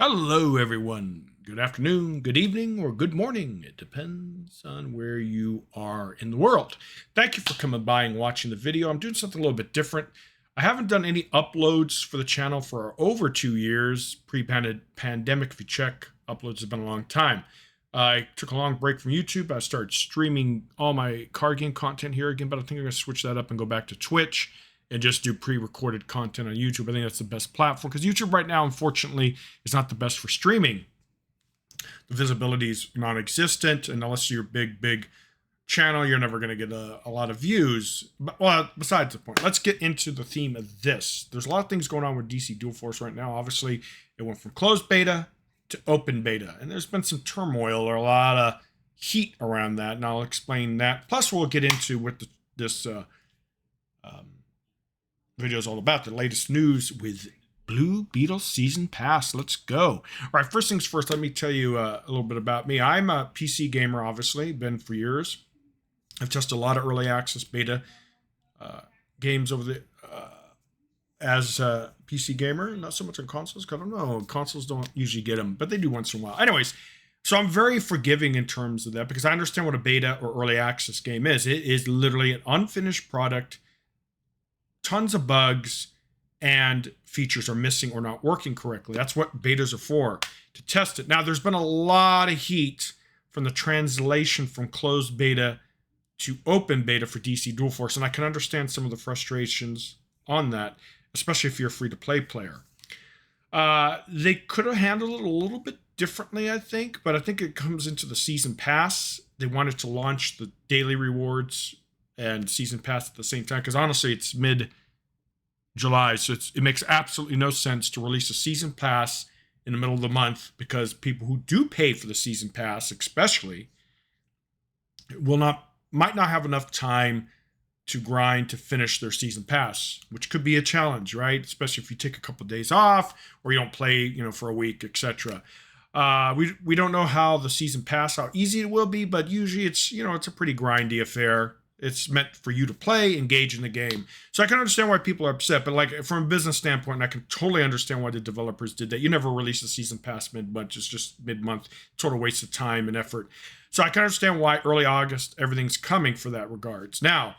Hello, everyone. Good afternoon, good evening, or good morning. It depends on where you are in the world. Thank you for coming by and watching the video. I'm doing something a little bit different. I haven't done any uploads for the channel for over 2 years, pre-pandemic. If you check, uploads have been a long time. I took a long break from YouTube. I started streaming all my card game content here again, but I think I'm going to switch that up and go back to Twitch and just do pre-recorded content on YouTube. I think that's the best platform because YouTube right now, unfortunately, is not the best for streaming. The visibility is non-existent, and unless you're a big channel, you're never going to get a lot of views. But, well, besides the point, let's get into the theme of this. There's a lot of things going on with DC Dual Force right now. Obviously, it went from closed beta to open beta, and there's been some turmoil or a lot of heat around that, and I'll explain that. Plus, we'll get into what this video is all about, the latest news with Blue Beetle Season Pass. Let's go. All right, first things first, let me tell you a little bit about me. I'm a PC gamer, obviously, been for years. I've tested a lot of early access beta games over the as a PC gamer, not so much on consoles, because I don't know, consoles don't usually get them, but they do once in a while. Anyways, so I'm very forgiving in terms of that because I understand what a beta or early access game is. It is literally an unfinished product, tons of bugs, and features are missing or not working correctly. That's what betas are for, to test it. Now, there's been a lot of heat from the translation from closed beta to open beta for DC Dual Force, and I can understand some of the frustrations on that, especially if you're a free-to-play player. They could have handled it a little bit differently, I think, but I think it comes into the Season Pass. They wanted to launch the daily rewards and Season Pass at the same time, because honestly, it's mid-July, so it makes absolutely no sense to release a Season Pass in the middle of the month, because people who do pay for the Season Pass, especially, might not have enough time to grind to finish their Season Pass, which could be a challenge, right? Especially if you take a couple of days off or you don't play, for a week, etc. We don't know how the Season Pass, how easy it will be, but usually it's a pretty grindy affair. It's meant for you to play, engage in the game. So I can understand why people are upset, but like from a business standpoint, I can totally understand why the developers did that. You never release a Season Pass mid-month, it's just mid-month, total waste of time and effort. So I can understand why early August, everything's coming for that regards. Now,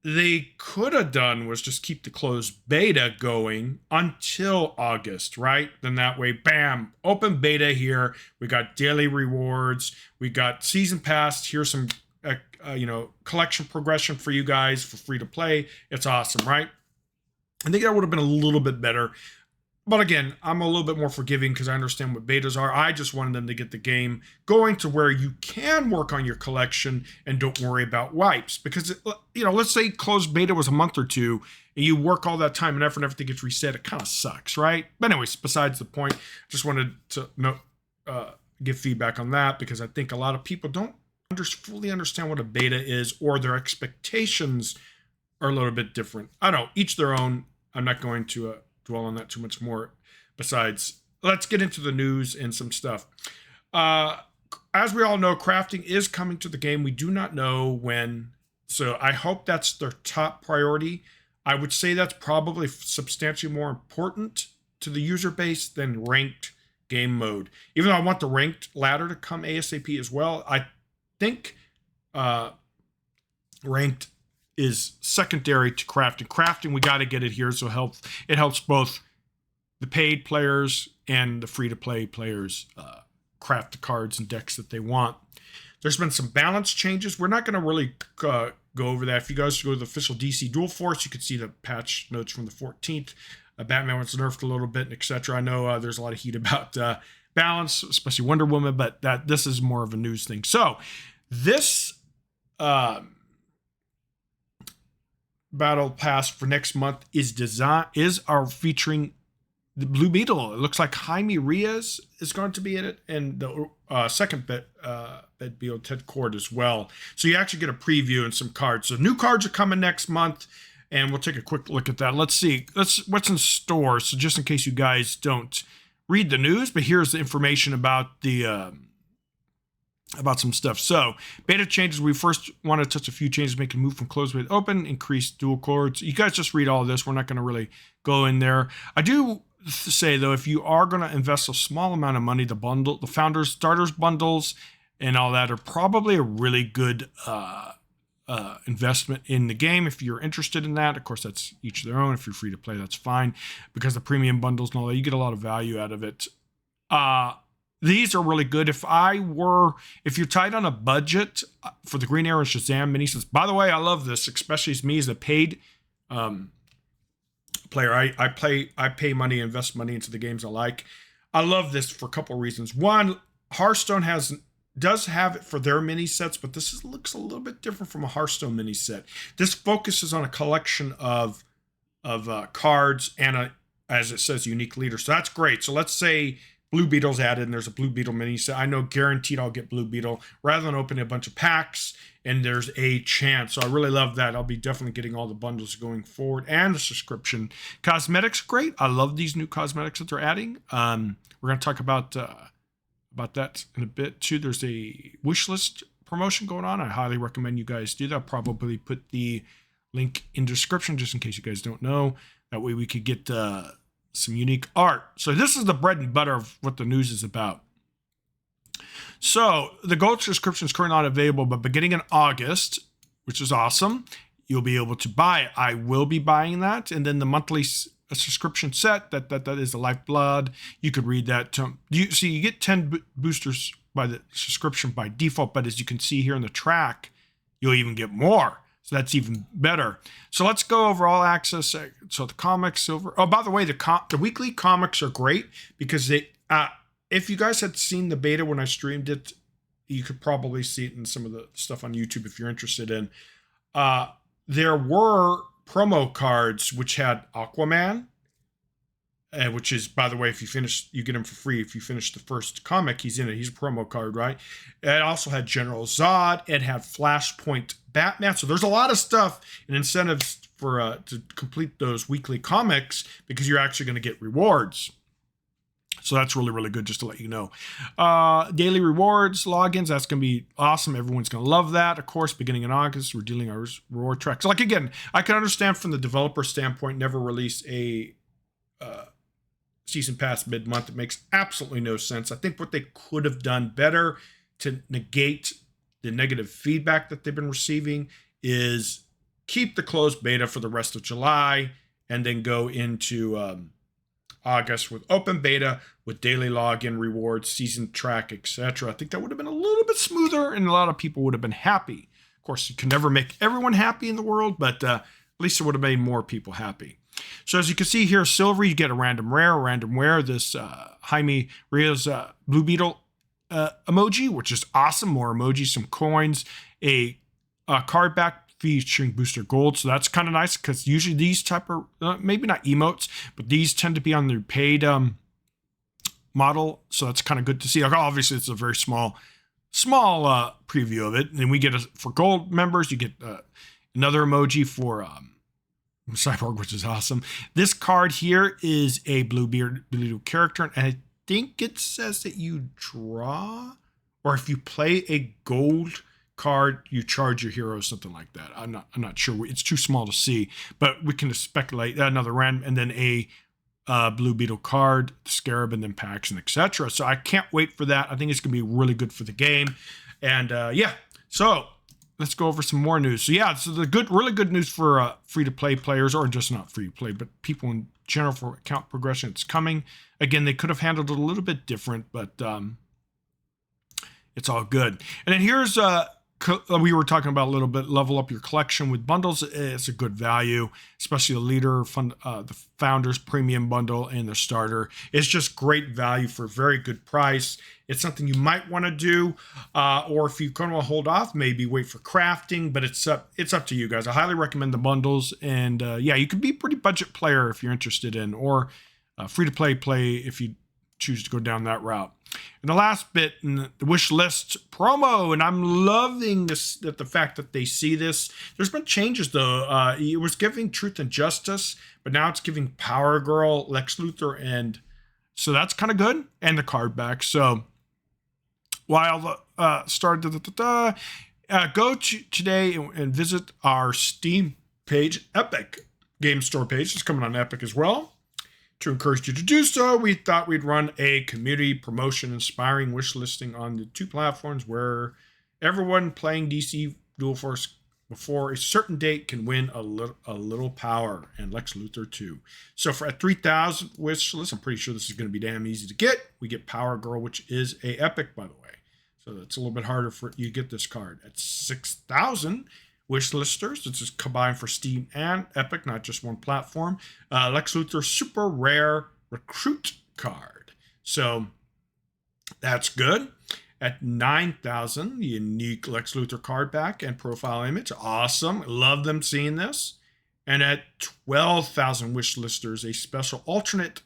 they could have done was just keep the closed beta going until August, right? Then that way, bam, open beta here. We got daily rewards. We got Season Pass. Here's some collection progression for you guys for free to play. It's awesome, right? I think that would have been a little bit better. But again, I'm a little bit more forgiving because I understand what betas are. I just wanted them to get the game going to where you can work on your collection and don't worry about wipes. Because, let's say closed beta was a month or two and you work all that time and effort and everything gets reset. It kind of sucks, right? But anyways, besides the point, just wanted to give feedback on that because I think a lot of people don't fully understand what a beta is, or their expectations are a little bit different. I don't know, each their own. I'm not going to dwell on that too much more. Besides, let's get into the news and some stuff. As we all know, crafting is coming to the game. We do not know when, so I hope that's their top priority. I would say that's probably substantially more important to the user base than ranked game mode. Even though I want the ranked ladder to come ASAP as well, I think ranked is secondary to crafting. Crafting, we got to get it here, so it helps both the paid players and the free-to-play players craft the cards and decks that they want. There's been some balance changes. We're not going to really go over that. If you guys go to the official DC Dual Force, you can see the patch notes from the 14th. Batman was nerfed a little bit, etc. I know there's a lot of heat about balance, especially Wonder Woman, but this is more of a news thing. So this battle pass for next month is featuring the Blue Beetle. It looks like Jaime Reyes is going to be in it, and the second Beetle, Ted Cord as well. So you actually get a preview and some cards. So new cards are coming next month, and we'll take a quick look at that. Let's see what's in store. So just in case you guys don't read the news, but here's the information about the about some stuff. So beta changes, we first want to touch a few changes, make a move from closed beta to open, increase dual cords. You guys just read all this. We're not going to really go in there. I do say though, if you are going to invest a small amount of money, the founders starters bundles and all that are probably a really good investment in the game if you're interested in that. Of course, that's each their own. If you're free to play, that's fine, because the premium bundles and all that, you get a lot of value out of it. These are really good. If you're tight on a budget for the Green Arrow Shazam mini sets, by the way, I love this, especially as me as a paid player. I pay money, invest money into the games I like. I love this for a couple of reasons. One, Hearthstone does have it for their mini sets, but this looks a little bit different from a Hearthstone mini set. This focuses on a collection of cards and as it says, unique leader. So that's great. So let's say Blue Beetle's added and there's a Blue Beetle mini set. I know guaranteed I'll get Blue Beetle rather than opening a bunch of packs and there's a chance. So I really love that. I'll be definitely getting all the bundles going forward and the subscription. Cosmetics, great. I love these new cosmetics that they're adding. We're going to talk about that in a bit too. There's a Wishlist promotion going on. I highly recommend you guys do that. I'll probably put the link in the description just in case you guys don't know. That way we could get some unique art. So this is the bread and butter of what the news is about. So the gold subscription is currently not available, but beginning in August, which is awesome, you'll be able to buy it. I will be buying that. And then the monthly subscription set, that is the Lifeblood. You could read that. You get 10 boosters by the subscription by default, but as you can see here in the track, you'll even get more. So that's even better. So let's go over all access. So the comics over. Oh, by the way, the weekly comics are great because they. If you guys had seen the beta when I streamed it, you could probably see it in some of the stuff on YouTube if you're interested in. There were promo cards which had Aquaman, which is, by the way, if you finish, you get him for free. If you finish the first comic, he's in it. He's a promo card, right? It also had General Zod. It had Flashpoint Batman. So there's a lot of stuff and incentives for to complete those weekly comics because you're actually going to get rewards. So that's really, really good, just to let you know. Daily rewards, logins, that's going to be awesome. Everyone's going to love that. Of course, beginning in August, we're dealing our reward tracks. Like, again, I can understand from the developer standpoint, never release a season pass mid-month. It makes absolutely no sense. I think what they could have done better to negate the negative feedback that they've been receiving is keep the closed beta for the rest of July and then go into August with open beta with daily login rewards, season track, etc. I think that would have been a little bit smoother and a lot of people would have been happy. Of course, you can never make everyone happy in the world, but at least it would have made more people happy. So as you can see here, silver, you get a random rare, this Jaime Rios Blue Beetle emoji, which is awesome. More emojis, some coins, a card back featuring booster gold. So that's kind of nice because usually these type of, maybe not emotes, but these tend to be on their paid model. So that's kind of good to see. Like, obviously, it's a very small preview of it. And we get for gold members, you get another emoji for Cyborg, which is awesome. This card here is a Blue Beetle character, and I think it says that you draw, or if you play a gold card, you charge your hero, something like that. I'm not sure. It's too small to see, but we can speculate. Another random, and then a Blue Beetle card, Scarab, and then packs and etc. So I can't wait for that. I think it's gonna be really good for the game, and yeah. So let's go over some more news. So yeah, so really good news for free-to-play players, or just not free-to-play, but people in general for account progression. It's coming. Again, they could have handled it a little bit different, but it's all good. And then here's we were talking about a little bit, level up your collection with bundles. It's a good value, especially the leader, the founders premium bundle and the starter. It's just great value for a very good price. It's something you might want to do, or if you kind of hold off, maybe wait for crafting, but it's up to you guys. I highly recommend the bundles, and yeah, you could be a pretty budget player if you're interested in, or free to play if you choose to go down that route. And the last bit in the wish list promo, and I'm loving this, that the fact that they see this. There's been changes though. It was giving Truth and Justice, but now it's giving Power Girl, Lex Luthor, and so that's kind of good. And the card back. So while go today and visit our Steam page, Epic Game Store page. It's coming on Epic as well. To encourage you to do so, we thought we'd run a community promotion inspiring wish listing on the 2 platforms where everyone playing DC Dual Force before a certain date can win a little power, and Lex Luthor too. So for at 3,000 wish list, I'm pretty sure this is going to be damn easy to get. We get Power Girl, which is a epic, by the way. So it's a little bit harder for you to get this card. At 6,000 wish listers, this is combined for Steam and Epic, not just one platform. Lex Luthor super rare recruit card. So that's good. At 9,000, unique Lex Luthor card back and profile image. Awesome. Love them seeing this. And at 12,000 wish listers, a special alternate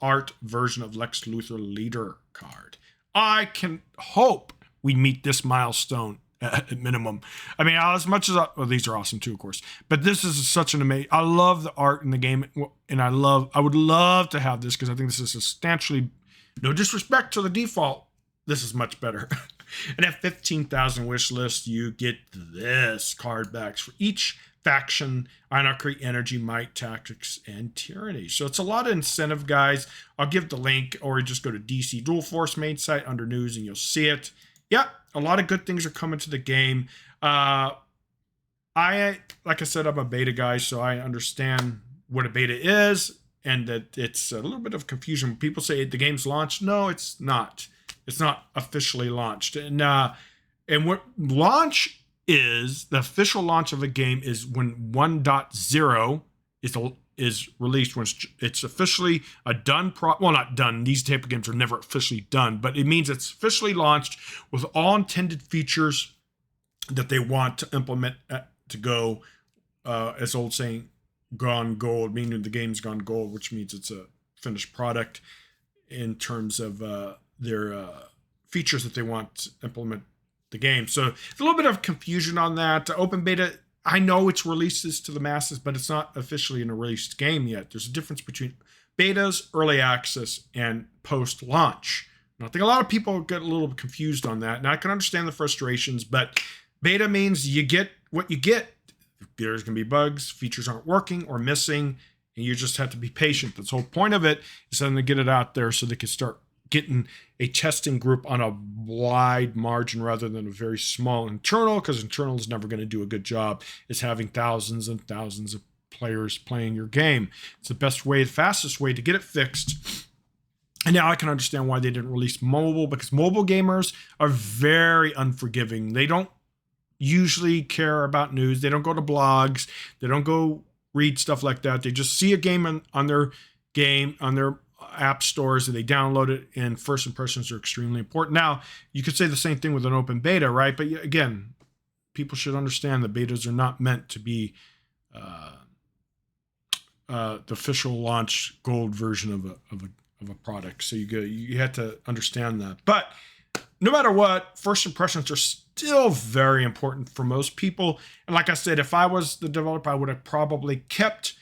art version of Lex Luthor leader card. I can hope we meet this milestone at minimum. I mean, as much as well, these are awesome too, of course. But this is such an amazing. I love the art in the game, and I would love to have this because I think this is substantially. No disrespect to the default. This is much better. And at 15,000 wish list, you get this card backs for each faction: Anarchy, Energy, Might, Tactics, and Tyranny. So it's a lot of incentive, guys. I'll give the link, or just go to DC Dual Force main site under news and you'll see it. Yeah, a lot of good things are coming to the game. Like I said, I'm a beta guy, so I understand what a beta is and that it's a little bit of confusion. People say the game's launched. No, it's not. It's not officially launched. And what launch is, the official launch of a game is when 1.0 is released, when it's officially a done well, not done. These type of games are never officially done, but it means it's officially launched with all intended features that they want to implement to go, as old saying, gone gold, meaning the game's gone gold, which means it's a finished product in terms of their features that they want to implement the game. So it's a little bit of confusion on that. Open beta, I know it's releases to the masses, but it's not officially in a released game yet. There's a difference between betas, early access, and post-launch. And I think a lot of people get a little confused on that. And I can understand the frustrations, but beta means you get what you get. There's going to be bugs, features aren't working or missing, and you just have to be patient. The whole point of it is for them to get it out there so they can start getting a testing group on a wide margin rather than a very small internal, because internal is never going to do a good job. It's having thousands and thousands of players playing your game. It's the best way, the fastest way to get it fixed. And now I can understand why they didn't release mobile, because mobile gamers are very unforgiving. They don't usually care about news. They don't go to blogs. They don't go read stuff like that. They just see a game on their app stores and they download it, and first impressions are extremely important. Now, you could say the same thing with an open beta, right? But again, people should understand that betas are not meant to be the official launch gold version of a product. So you have to understand that. But no matter what, first impressions are still very important for most people. And like I said, if I was the developer, I would have probably kept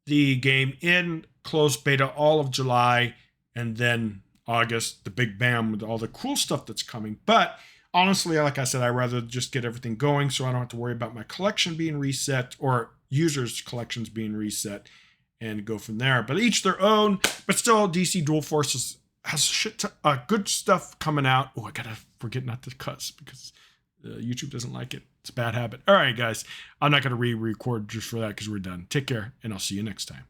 the game in closed beta all of July, and then August, the big bam with all the cool stuff that's coming. But honestly, like I said, I'd rather just get everything going so I don't have to worry about my collection being reset or users' collections being reset and go from there. But each their own. But still, DC Dual Force has good stuff coming out. Oh, I gotta forget not to cuss because YouTube doesn't like it. It's a bad habit. All right, guys. I'm not going to re-record just for that because we're done. Take care, and I'll see you next time.